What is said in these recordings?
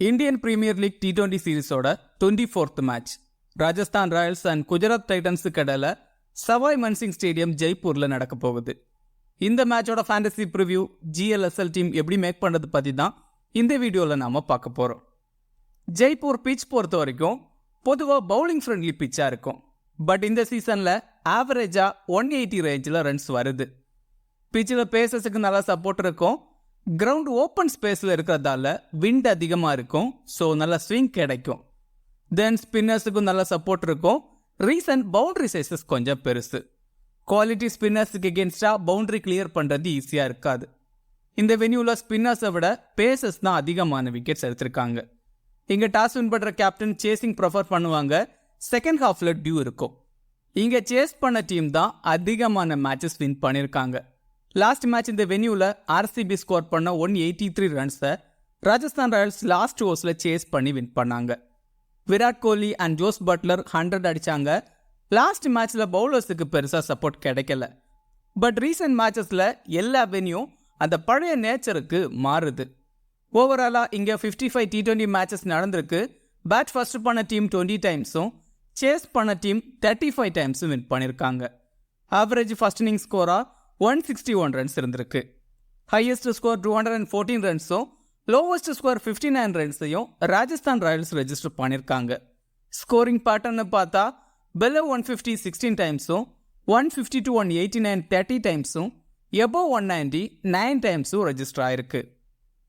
Indian Premier League T20 சீரிஸோட 24th match Rajasthan Royals and Gujarat டைட்டன்ஸுக்கு இடையில சவாய் மன்சிங் ஸ்டேடியம் ஜெய்ப்பூர்ல நடக்க போகுது. இந்த மேட்சோட ஃபேண்டசி ப்ரிவ்யூ GLSL டீம் எப்படி மேக் பண்றது பத்தி தான் இந்த வீடியோவில் நாம பார்க்க போறோம். ஜெய்ப்பூர் பிச் பொறுத்த வரைக்கும் பொதுவாக பவுலிங் ஃப்ரெண்ட்லி பிச்சா இருக்கும். பட் இந்த சீசன்ல ஆவரேஜா 180 ரேஞ்சில் ரன்ஸ் வருது. பிச்சில் பேசஸுக்கு நல்லா சப்போர்ட் இருக்கும். கிரவுண்ட் ஓப்பன் ஸ்பேஸில் இருக்கிறதால விண்ட் அதிகமாக இருக்கும். ஸோ நல்ல ஸ்விங் கிடைக்கும். தென் ஸ்பின்னர்ஸுக்கும் நல்ல சப்போர்ட் இருக்கும். ரீசன்ட் பவுண்டரி சைஸஸ் கொஞ்சம் பெருசு. குவாலிட்டி ஸ்பின்னர்ஸுக்கு எகென்ஸ்டாக பவுண்டரி கிளியர் பண்ணுறது ஈஸியாக இருக்காது. இந்த வென்யூவில் ஸ்பின்னர்ஸை விட பேசஸ் தான் அதிகமான விக்கெட்ஸ் எடுத்திருக்காங்க. இங்கே டாஸ் வின் பண்ணுற கேப்டன் சேசிங் ப்ரிஃபர் பண்ணுவாங்க. செகண்ட் ஹாஃபில் டியூ இருக்கும். இங்கே சேஸ் பண்ண டீம் தான் அதிகமான மேட்சஸ் வின் பண்ணியிருக்காங்க. லாஸ்ட் மேட்ச் இந்த வென்யூவில் RCB ஸ்கோர் பண்ண 183 ரன்ஸை ராஜஸ்தான் ராயல்ஸ் லாஸ்ட் ஓவர்ஸில் சேஸ் பண்ணி வின் பண்ணாங்க. Virat Kohli and Jos Buttler 100 அடித்தாங்க. லாஸ்ட் மேட்ச்சில் பவுலர்ஸுக்கு பெருசாக சப்போர்ட் கிடைக்கல. பட் ரீசன்ட் மேட்சஸில் எல்லா வென்யூ அந்த பழைய நேச்சருக்கு மாறுது. ஓவராலாக இங்கே 55 T20 மேட்சஸ் நடந்திருக்கு. பேட் ஃபர்ஸ்ட் பண்ண டீம் 20 டைம்ஸும் சேஸ் பண்ண டீம் 35 டைம்ஸும் வின் பண்ணியிருக்காங்க. ஆவரேஜ் ஃபர்ஸ்ட் இன்னிங் ஸ்கோராக 161 ரன்ஸ் இருந்திருக்கு. ஹையஸ்ட் ஸ்கோர் 214 ரன்ஸும் லோவஸ்ட் ஸ்கோர் 59 ரன்ஸையும் ராஜஸ்தான் ராயல்ஸ் ரெஜிஸ்டர் பண்ணியிருக்காங்க. ஸ்கோரிங் பேட்டர்னு பார்த்தா below 150 16 டைம்ஸும் 150 to 189 30 டைம்ஸும் above 190 9 டைம்ஸும் ரெஜிஸ்டர் ஆயிருக்கு.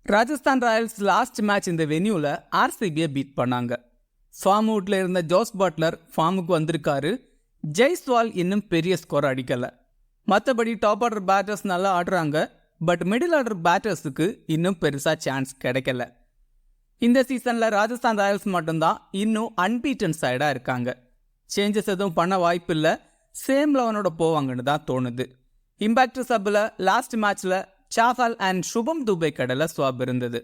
ராஜஸ்தான் ராயல்ஸ் லாஸ்ட் மேட்ச் இந்த வென்யூவில் RCBயை பீட் பண்ணாங்க. ஃபார்ம் அவுட்டில் இருந்த ஜோஸ் பட்லர் ஃபார்முக்கு வந்திருக்காரு. ஜெய்ஸ்வால் இன்னும் பெரிய ஸ்கோர் அடிக்கலை. மற்றபடி டாப் ஆர்டர் பேட்டர்ஸ் நல்லா ஆடுறாங்க. பட் மிடில் ஆர்டர் பேட்டர்ஸுக்கு இன்னும் பெருசாக சான்ஸ் கிடைக்கல. இந்த சீசனில் ராஜஸ்தான் ராயல்ஸ் மட்டும்தான் இன்னும் அன்பீட்டன் சைடாக இருக்காங்க. சேஞ்சஸ் எதுவும் பண்ண வாய்ப்பு இல்லை. சேம் லெவனோட போவாங்கன்னு தான் தோணுது. இம்பாக்ட் சப்பில் லாஸ்ட் மேட்ச்சில் சாஹல் அண்ட் சுபம் துபே கடையில் ஸ்வாப் இருந்தது.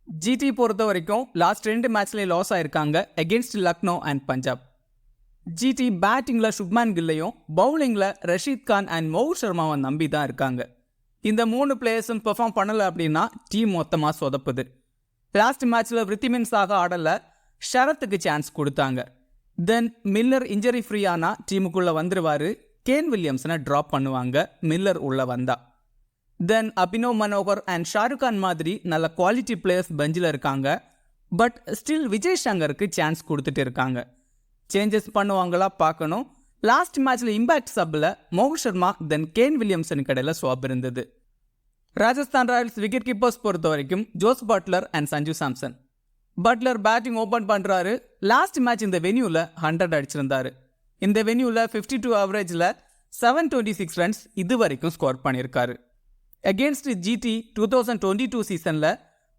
GT பொறுத்த வரைக்கும் லாஸ்ட் 2 மேட்ச்லேயே லாஸ் ஆயிருக்காங்க against Lucknow and Punjab. GT பேட்டிங்கில் சுப்மான் கில்லையும் பவுலிங்கில் ரஷீத் கான் அண்ட் மோஹ் சர்மாவை நம்பி தான் இருக்காங்க. இந்த 3 பிளேயர்ஸும் பெர்ஃபார்ம் பண்ணலை அப்படின்னா டீம் மொத்தமாக சொதப்புது. லாஸ்ட் மேட்ச்சில் விருத்திமின் சாக ஆடலை. ஷரத்துக்கு சான்ஸ் கொடுத்தாங்க. தென் மில்லர் இன்ஜரி ஃப்ரீயானா டீமுக்குள்ளே வந்துடுவார். கேன் வில்லியம்ஸனை ட்ராப் பண்ணுவாங்க மில்லர் உள்ளே வந்தா. தென் அபினவ் மனோகர் அண்ட் ஷாருக் கான் மாதிரி நல்ல குவாலிட்டி பிளேயர்ஸ் பெஞ்சில் இருக்காங்க. பட் ஸ்டில் விஜய் சங்கருக்கு சான்ஸ் கொடுத்துட்டு இருக்காங்க. சேஞ்சஸ் பண்ணுவாங்களா பார்க்கணும். லாஸ்ட் மேட்ச்ல இம்பாக்ட் சப்பில் Mohit Sharma then Kane Williamson கடையில் ஸ்வாப் இருந்தது. ராஜஸ்தான் ராயல்ஸ் விக்கெட் கீப்பர்ஸ் பொறுத்த வரைக்கும் Jos Buttler and Sanju Samson. Buttler batting open பண்ணுறாரு. லாஸ்ட் மேட்ச் இந்த வென்யூவில் 100 அடிச்சிருந்தாரு. இந்த வென்யூவில் 52 ஆவரேஜில் 726 ரன்ஸ் இது வரைக்கும் ஸ்கோர் பண்ணியிருக்காரு. அகேன்ஸ்ட் GT 2022 சீசனில்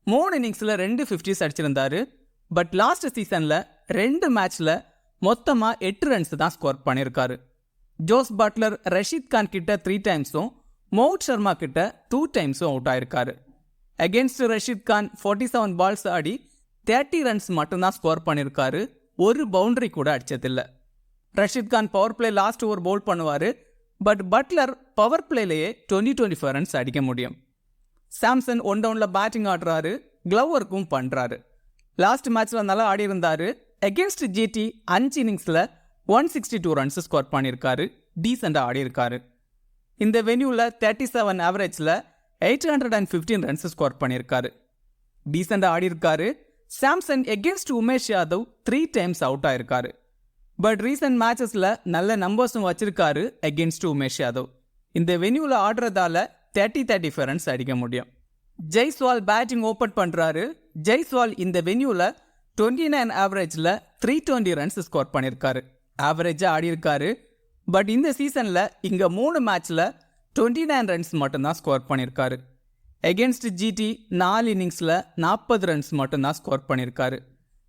3 இன்னிங்ஸில் 2 50s அடிச்சிருந்தாரு. பட் லாஸ்ட் சீசனில் 2 மேட்ச்சில் மொத்தமாக 8 ரன்ஸ் தான் ஸ்கோர் பண்ணியிருக்காரு. ஜோஸ் பட்லர் ரஷீத் கான் கிட்ட 3 டைம்ஸும் மோஹ் சர்மா கிட்ட 2 டைம்ஸும் அவுட் ஆயிருக்காரு. அகேன்ஸ்ட் ரஷீத் கான் 47 பால்ஸ் ஆடி 30 ரன்ஸ் மட்டும்தான் ஸ்கோர் பண்ணியிருக்காரு. ஒரு பவுண்டரி கூட அடிச்சதில்லை. ரஷீத் கான் power play last over bowl பண்ணுவார். பட் பட்லர் பவர் பிளேலேயே 20-25 ரன்ஸ் அடிக்க முடியும். சாம்சன் 1 டவுனில் பேட்டிங் ஆடுறாரு. க்ளவ் பண்ணுறாரு. லாஸ்ட் மேட்ச்சில் நல்லா ஆடி இருந்தார். அகேன்ஸ்ட் GT 5 இன்னிங்ஸில் 162 ரன்ஸ் ஸ்கோர் பண்ணியிருக்காரு. டீசெண்டாக ஆடி இருக்காரு. இந்த வென்யூவில் 37 ஆவரேஜில் 815 ரன்ஸ் ஸ்கோர் பண்ணியிருக்காரு. டீசெண்டாக ஆடி இருக்காரு. Samson against Umesh Yadav 3 times out ஆயிருக்காரு. பட் ரீசன்ட் மேட்சஸில் நல்ல நம்பர்ஸும் வச்சிருக்காரு அகென்ஸ்ட் உமேஷ் யாதவ். இந்த வென்யூவில் ஆடுறதால 30-35 ரன்ஸ் அடிக்க முடியும். ஜெய்ஸ்வால் பேட்டிங் ஓப்பன் பண்ணுறாரு. ஜெய்ஸ்வால் இந்த வென்யூவில் 29 ஆவரேஜில் 320 ரன்ஸ் ஸ்கோர் பண்ணியிருக்காரு. ஆவரேஜாக ஆடி இருக்காரு. பட் இந்த சீசனில் இங்கே 3 மேட்ச்சில் 29 ரன்ஸ் மட்டும்தான் ஸ்கோர் பண்ணியிருக்காரு. அகென்ஸ்ட் GT 4 இன்னிங்ஸில் 40 ரன்ஸ் மட்டும்தான் ஸ்கோர் பண்ணியிருக்காரு.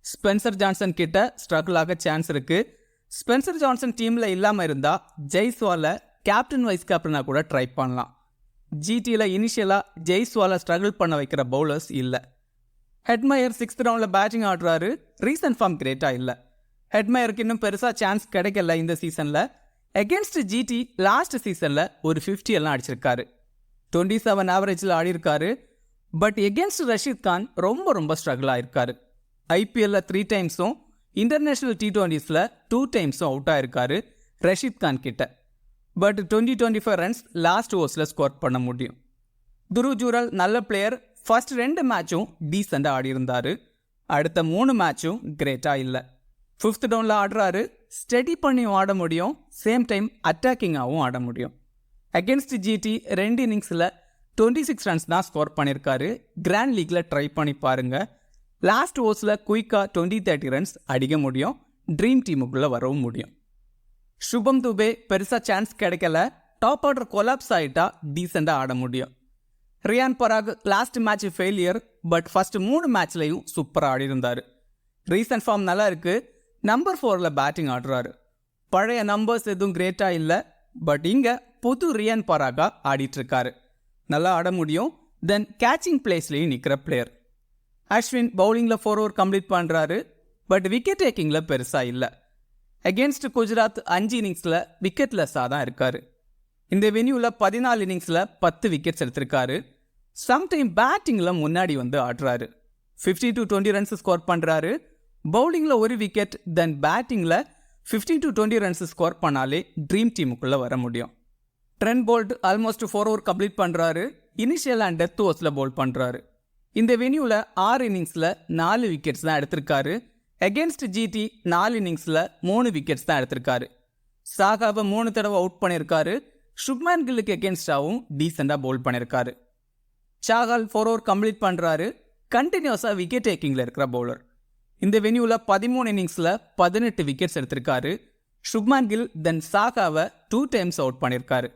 ஸ்பென்சர் ஜான்சன் கிட்ட ஸ்ட்ரகிள் ஆக சான்ஸ் இருக்குது. ஸ்பென்சர் ஜான்சன் டீமில் இல்லாமல் இருந்தால் ஜெய்ஸ்வாலை கேப்டன் வைஸ் கேப்டனாக கூட ட்ரை பண்ணலாம். GTயில் இனிஷியலாக ஜெய்ஸ்வாலை ஸ்ட்ரகிள் பண்ண வைக்கிற பவுலர்ஸ் இல்லை. ஹெட்மயர் 6th ரவுண்டில் பேட்டிங் ஆடுறாரு. ரீசன்ட் ஃபார்ம் கிரேட்டாக இல்லை. ஹெட்மயருக்கு இன்னும் பெருசாக சான்ஸ் கிடைக்கல இந்த சீசனில். அகேன்ஸ்ட் GT லாஸ்ட் சீசனில் ஒரு 50 எல்லாம் அடிச்சிருக்காரு. 27 ஆவரேஜில் ஆடி இருக்காரு. பட் எகென்ஸ்ட் ரஷீத் கான் ரொம்ப ஸ்ட்ரகிள் ஆயிருக்காரு. ஐபிஎல்ல 3 டைம்ஸும் இன்டர்நேஷனல் T20ஸ்ல 2 டைம்ஸும் அவுட் ஆயிருக்காரு ரஷீத் கான் கிட்ட. பட் 20-25 ரன்ஸ் லாஸ்ட் ஓவர்ஸில் ஸ்கோர் பண்ண முடியும். துருவ் ஜூரல் நல்ல பிளேயர். ஃபர்ஸ்ட் 2 மேட்சும் டீசெண்டாக ஆடி இருந்தாரு. அடுத்த 3 மேட்சும் கிரேட்டாக இல்லை. 5th டவுனில் ஆடுறாரு. ஸ்டடி பண்ணியும் ஆட முடியும், சேம் டைம் அட்டாக்கிங்காகவும் ஆட முடியும். அகென்ஸ்ட் ஜிடி 2 இன்னிங்ஸில் 26 ரன்ஸ் தான் ஸ்கோர் பண்ணியிருக்காரு. கிராண்ட் லீக்ல ட்ரை பண்ணி பாருங்க. லாஸ்ட் ஓவர்ஸில் குயிக்காக 20-30 ரன்ஸ் அடிக்க முடியும். ட்ரீம் டீமுக்குள்ளே வரவும் முடியும். சுபம் துபே பெருசாக சான்ஸ் கிடைக்கல. டாப் ஆர்டர் கொலாப்ஸ் ஆகிட்டா டீசெண்டாக ஆட முடியும். Riyan Parag last match failure. But first 3 மேட்ச்லையும் சூப்பராக ஆடி இருந்தார். ரீசன்ட் ஃபார்ம் நல்லா இருக்கு. நம்பர் 4ல் பேட்டிங் ஆடுறாரு. பழைய நம்பர்ஸ் எதுவும் கிரேட்டாக இல்லை. பட் இங்கே புது ரியான் பராகா ஆடிட்டுருக்காரு. நல்லா ஆட முடியும். தென் கேச்சிங் பிளேஸ்லேயும் நிற்கிற பிளேயர். அஸ்வின் பவுலிங்கில் 4 ஓவர் கம்ப்ளீட் பண்ணுறாரு. பட் விக்கெட் டேக்கிங்கில் பெருசாக இல்லை. அகென்ஸ்ட் குஜராத் 5 இன்னிங்ஸில் விக்கெட்லெஸ்ஸாக தான் இருக்கார். இந்த வென்யூவில் 14 இன்னிங்ஸில் 10 விக்கெட்ஸ் எடுத்திருக்காரு. சம்டைம் பேட்டிங்கில் முன்னாடி வந்து ஆடுறாரு. 50-20 ரன்ஸ் ஸ்கோர் பண்ணுறாரு. பவுலிங்கில் 1 விக்கெட். தென் பேட்டிங்கில் 15-20 ரன்ஸ் ஸ்கோர் பண்ணாலே ட்ரீம் டீமுக்குள்ளே வர முடியும். Trent Boult almost 4 over complete பண்ணுறாரு. இனிஷியல் அண்ட் டெத் ஓவர்ஸில் பவுல் பண்ணுறாரு. இந்த வென்யூவில் 6 இன்னிங்ஸில் 4 விக்கெட்ஸ் தான் எடுத்திருக்காரு. அகென்ஸ்ட் ஜிடி 4 இன்னிங்ஸில் 3 விக்கெட்ஸ் தான் எடுத்திருக்காரு. சாகாவை 3 தடவை அவுட் பண்ணியிருக்காரு. சுப்மன் கில்லுக்கு எகென்ஸ்டாகவும் டீசெண்டாக பவுல் பண்ணியிருக்காரு. சாகல் 4 ஓவர் கம்ப்ளீட் பண்ணுறாரு. கண்டினியூஸாக விக்கெட் டேக்கிங்கில் இருக்கிற பவுலர். இந்த வென்யூவில் 13 இன்னிங்ஸில் 18 விக்கெட்ஸ் எடுத்திருக்காரு. சுப்மன் கில் தென் சாகாவை 2 டைம்ஸ் அவுட் பண்ணியிருக்காரு.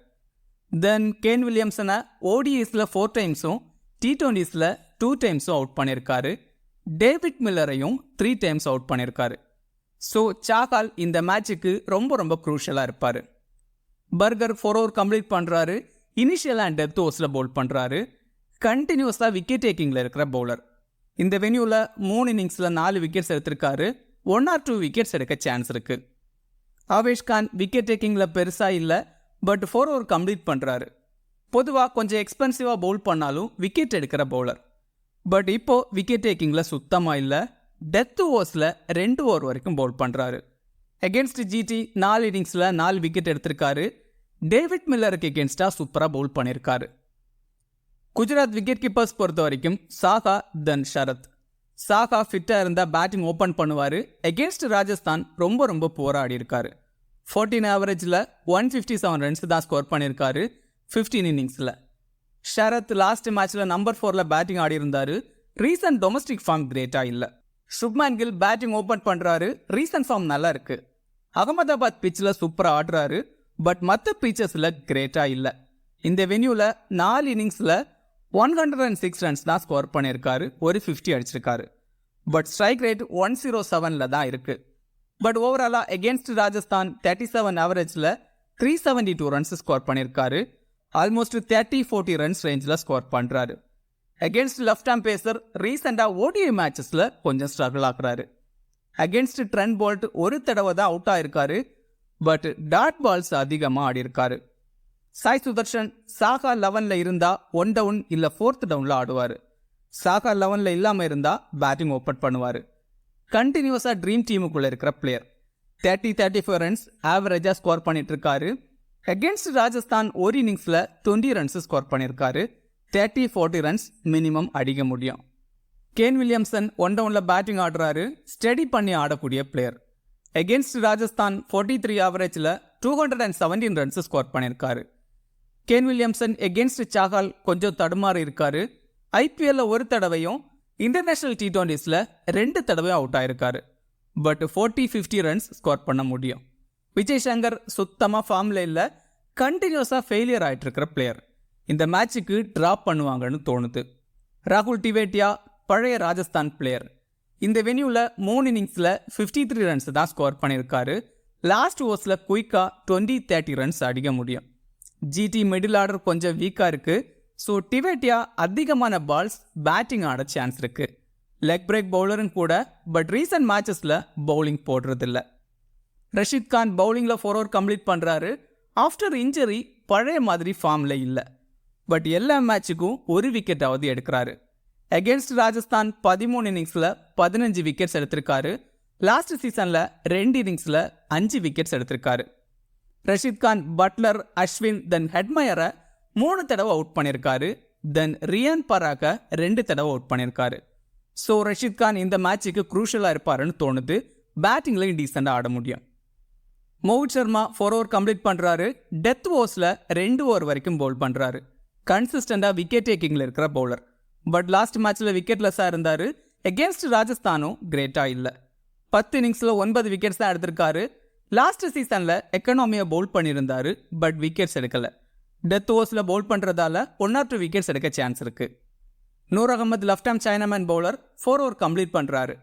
தென் கேன் வில்லியம்சனை ஓடிஎஸில் 4 டைம்ஸும் T20ஸ்ல 2 டைம்ஸும் அவுட் பண்ணியிருக்காரு. டேவிட் மில்லரையும் 3 டைம்ஸ் அவுட் பண்ணியிருக்காரு. ஸோ சாகால் இந்த மேட்சுக்கு ரொம்ப க்ரூஷலாக இருப்பார். பர்கர் 4 ஓவர் கம்ப்ளீட் பண்ணுறாரு. இனிஷியல் அண்ட் டெத் ஓவர்ஸில் பவுல் பண்ணுறாரு. கண்டினியூஸாக விக்கெட் டேக்கிங்கில் இருக்கிற பவுலர். இந்த வென்யூவில் 3 இன்னிங்ஸில் 4 விக்கெட்ஸ் எடுத்திருக்காரு. 1 or 2 விக்கெட்ஸ் எடுக்க சான்ஸ் இருக்குது. ஆவேஷ் கான் விக்கெட் டேக்கிங்கில் பெருசாக இல்லை. பட் 4 ஓவர் கம்ப்ளீட் பண்ணுறாரு. பொதுவாக கொஞ்சம் எக்ஸ்பென்சிவாக பவுல் பண்ணாலும் விக்கெட் எடுக்கிற பவுலர். பட் இப்போது விக்கெட் டேக்கிங்கில் சுத்தமாக இல்லை. டெத் ஓவர்ஸில் 2 ஓவர் வரைக்கும் பவுல் பண்ணுறாரு. அகென்ஸ்ட் ஜிடி 4 இன்னிங்ஸில் 4 விக்கெட் எடுத்திருக்காரு. டேவிட் மில்லருக்கு எகென்ஸ்டாக சூப்பராக பவுல் பண்ணியிருக்காரு. குஜராத் விக்கெட் கீப்பர்ஸ் பொறுத்த வரைக்கும் சாகா தென் ஷரத். சாகா ஃபிட்டாக இருந்தால் பேட்டிங் ஓப்பன் பண்ணுவார். அகென்ஸ்ட் ராஜஸ்தான் ரொம்ப புவராக ஆடி இருக்காரு. 14 ஆவரேஜில் 157 ரன்ஸ் தான் ஸ்கோர் பண்ணியிருக்காரு 15 இன்னிங்ஸில். ஷரத் லாஸ்ட் மேட்ச்சில் நம்பர் 4ல் பேட்டிங் ஆடி இருந்தார். ரீசன்ட் டொமஸ்டிக் ஃபார்ம் கிரேட்டாக இல்லை. சுப்மன் கில் பேட்டிங் ஓப்பன் பண்ணுறாரு. ரீசன்ட் ஃபார்ம் நல்லா இருக்குது. அகமதாபாத் பிச்சில் சூப்பராக ஆடுறாரு. பட் மற்ற பிச்சஸில் கிரேட்டாக இல்லை. இந்த வென்யூவில் 4 இன்னிங்ஸில் 106 ரன்ஸ் தான் ஸ்கோர் பண்ணியிருக்காரு. ஒரு 50 அடிச்சிருக்காரு. பட் ஸ்ட்ரைக் ரேட் 107ல் தான் இருக்குது. பட் ஓவராலாக எகென்ஸ்ட் ராஜஸ்தான் 37 ஆவரேஜில் 372 ரன்ஸ் ஸ்கோர் பண்ணியிருக்காரு. ஆல்மோஸ்ட் 30-40 ரன்ஸ் ரேஞ்சில் ஸ்கோர் பண்ணுறாரு. அகென்ஸ்ட் லெஃப்ட் ஆம் பேசர் ரீசெண்டாக ஓடிஐ மேட்சஸில் கொஞ்சம் ஸ்ட்ரகிள் ஆகுறாரு. அகென்ஸ்ட் ட்ரெண்ட் போல்ட் 1 தடவை தான் அவுட் ஆயிருக்காரு. பட் டாட் பால்ஸ் அதிகமாக ஆடி இருக்காரு. சாய் சுதர்ஷன் சாகா 11ல் இருந்தால் 1 டவுன் இல்லை 4th டவுனில் ஆடுவார். சாகா 11ல் இல்லாமல் இருந்தால் பேட்டிங் ஓப்பன் பண்ணுவார். கண்டினியூஸாக ட்ரீம் டீமுக்குள்ளே இருக்கிற பிளேயர். 30-35 ரன்ஸ் ஆவரேஜாக ஸ்கோர் பண்ணிட்டு இருக்காரு. அகென்ஸ்ட் ராஜஸ்தான் ஒரு இன்னிங்ஸில் 20 ரன்ஸ் ஸ்கோர் பண்ணியிருக்காரு. 30-40 ரன்ஸ் மினிமம் அடிக்க முடியும். கேன் வில்லியம்சன் 1 டவுனில் பேட்டிங் ஆடுறாரு. ஸ்டடி பண்ணி ஆடக்கூடிய பிளேயர். அகென்ஸ்ட் ராஜஸ்தான் 43 ஆவரேஜில் 217 ரன்ஸ் ஸ்கோர் பண்ணியிருக்காரு. கேன் வில்லியம்சன் எகென்ஸ்ட் சாகால் கொஞ்சம் தடுமாறி இருக்காரு. ஐபிஎல்ல 1 தடவையும் இன்டர்நேஷனல் T20ஸ்ல 2 தடவையும் அவுட் ஆயிருக்காரு. பட் 40-50 ரன்ஸ் ஸ்கோர் பண்ண முடியும். விஜய் சங்கர் சுத்தமாக ஃபார்மில் இல்லை. கண்டினியூஸாக ஃபெயிலியர் ஆகிட்டு இருக்கிற பிளேயர். இந்த மேட்சுக்கு ட்ராப் பண்ணுவாங்கன்னு தோணுது. ராகுல் டிவேட்டியா பழைய ராஜஸ்தான் பிளேயர். இந்த வென்யூவில் 3 இன்னிங்ஸில் 53 ரன்ஸ் தான் ஸ்கோர் பண்ணியிருக்காரு. லாஸ்ட் ஓவர்ஸில் குயிக்காக 20-30 ரன்ஸ் அடிக்க முடியும். ஜிடி மிடில் ஆர்டர் கொஞ்சம் வீக்காக இருக்குது. ஸோ டிவேட்டியா அதிகமான பால்ஸ் பேட்டிங் ஆட சான்ஸ் இருக்குது. லெக் பிரேக் பவுலரும் கூட. பட் ரீசன்ட் மேட்சஸில் பவுலிங் போடுறதில்ல. ரஷீத் கான் பவுலிங்கில் 4 ஓவர் கம்ப்ளீட் பண்ணுறாரு. ஆஃப்டர் இன்ஜரி பழைய மாதிரி ஃபார்மில் இல்லை. பட் எல்லா மேட்சுக்கும் 1 விக்கெட்டாவது எடுக்கிறாரு. அகேன்ஸ்ட் ராஜஸ்தான் 13 இன்னிங்ஸில் 15 விக்கெட்ஸ் எடுத்திருக்காரு. லாஸ்ட் சீசனில் 2 இன்னிங்ஸில் 5 விக்கெட்ஸ் எடுத்திருக்காரு. ரஷீத் கான், பட்லர், அஸ்வின், தென் ஹெட்மயரை 3 தடவை அவுட் பண்ணியிருக்காரு. தென் ரியான் பராக்கை 2 தடவை அவுட் பண்ணியிருக்காரு. ஸோ ரஷீத் கான் இந்த மேட்சுக்கு குரூஷலாக இருப்பாருன்னு தோணுது. பேட்டிங்லையும் டீசெண்டாக ஆட முடியும். மோஹித் சர்மா 4 ஓவர் கம்ப்ளீட் பண்ணுறாரு. டெத் ஓவர்ஸில் 2 ஓவர் வரைக்கும் பவுல் பண்ணுறாரு. கன்சிஸ்டண்டாக விக்கெட் டேக்கிங்கில் இருக்கிற பவுலர். பட் லாஸ்ட் மேட்ச்சில் விக்கெட்லெஸ்ஸாக இருந்தார். எகேன்ஸ்ட் ராஜஸ்தானும் கிரேட்டாக இல்லை. 10 இன்னிங்ஸில் 9 விக்கெட்ஸ் தான் எடுத்திருக்காரு. லாஸ்ட் சீசனில் எக்கனாமியை பவுல் பண்ணியிருந்தார். பட் விக்கெட்ஸ் எடுக்கலை. டெத் ஓவர்ஸில் பவுல் பண்ணுறதால 1 or 2 விக்கெட்ஸ் எடுக்க சான்ஸ் இருக்குது. Noor Ahmad left arm chinaman bowler 4 over complete பண்ணுறாரு.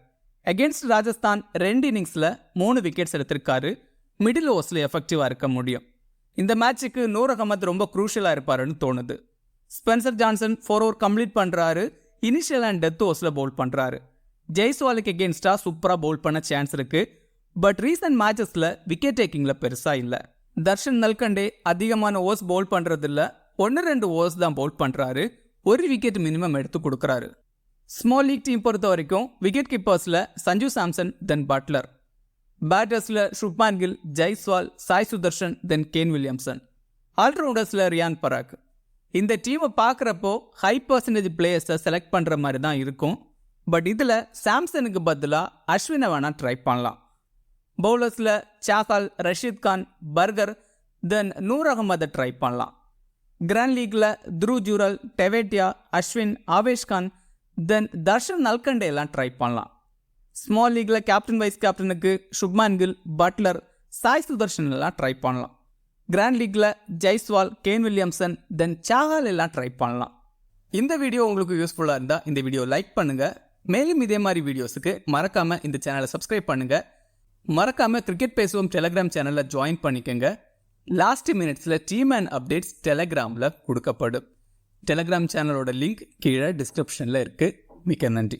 அகேன்ஸ்ட் ராஜஸ்தான் 2 இன்னிங்ஸில் 3 விக்கெட்ஸ் எடுத்திருக்காரு. மிடில் ஓவர்ஸில் எஃபெக்டிவாக இருக்க முடியும். இந்த மேட்சுக்கு நூர் அகமது ரொம்ப குரூஷலாக இருப்பாருன்னு தோணுது. ஸ்பென்சர் ஜான்சன் 4 ஓவர் கம்ப்ளீட் பண்ணுறாரு. இனிஷியல் அண்ட் டெத் ஓவர்ஸில் பவுல் பண்ணுறாரு. ஜெய்ஸ்வாலுக்கு எகேன்ஸ்டாக சூப்பராக பவுல் பண்ண சான்ஸ் இருக்குது. பட் ரீசன்ட் மேட்சஸில் விக்கெட் டேக்கிங்கில் பெருசாக இல்லை. தர்ஷன் நல்கண்டே அதிகமான ஓவர்ஸ் பவுல் பண்ணுறதில்ல. 1-2 ஓவர்ஸ் தான் பவுல் பண்ணுறாரு. 1 விக்கெட் மினிமம் எடுத்து கொடுக்குறாரு. ஸ்மால் லீக் டீம் பொறுத்த வரைக்கும் விக்கெட் கீப்பர்ஸில் சஞ்சு சாம்சன், தென் பட்லர். பேட்டர்ஸில் Shubman Gill, Jaiswal, Sai Sudharsan, then Kane Williamson. ஆல்ரவுண்டர்ஸில் ரியான் பராக். இந்த டீமை பார்க்குறப்போ ஹை பர்சன்டேஜ் பிளேயர்ஸை செலக்ட் பண்ணுற மாதிரி தான் இருக்கும். பட் இதில் சாம்சனுக்கு பதிலாக அஸ்வினை வேணால் ட்ரை பண்ணலாம். பவுலர்ஸில் சாஹல், ரஷீத் கான், பர்கர், தென் நூர் அகமதை ட்ரை பண்ணலாம். கிராண்ட் லீக்கில் த்ரூ ஜூரல், டெவேட்டியா, அஸ்வின், ஆவேஷ் கான், தென் தர்ஷன் நல்கண்டே எல்லாம் ட்ரை பண்ணலாம். ஸ்மால் லீக்கில் கேப்டன் வைஸ் கேப்டனுக்கு சுப்மான் கில், பட்லர், சாய் சுதர்ஷன் எல்லாம் ட்ரை பண்ணலாம். கிராண்ட் லீக்கில் ஜெய்ஸ்வால், கேன் வில்லியம்சன், தென் சாஹல் எல்லாம் ட்ரை பண்ணலாம். இந்த வீடியோ உங்களுக்கு யூஸ்ஃபுல்லாக இருந்தால் இந்த வீடியோ லைக் பண்ணுங்கள். மேலும் இதே மாதிரி வீடியோஸுக்கு மறக்காமல் இந்த சேனலை சப்ஸ்கிரைப் பண்ணுங்கள். மறக்காமல் கிரிக்கெட் பேசுவோம் டெலகிராம் சேனலில் ஜாயின் பண்ணிக்கோங்க. லாஸ்ட் மினிட்ஸில் டீம் அண்ட் அப்டேட்ஸ் டெலகிராமில் கொடுக்கப்படும். டெலகிராம் சேனலோட லிங்க் கீழே டிஸ்கிரிப்ஷனில் இருக்குது. மிக்க நன்றி.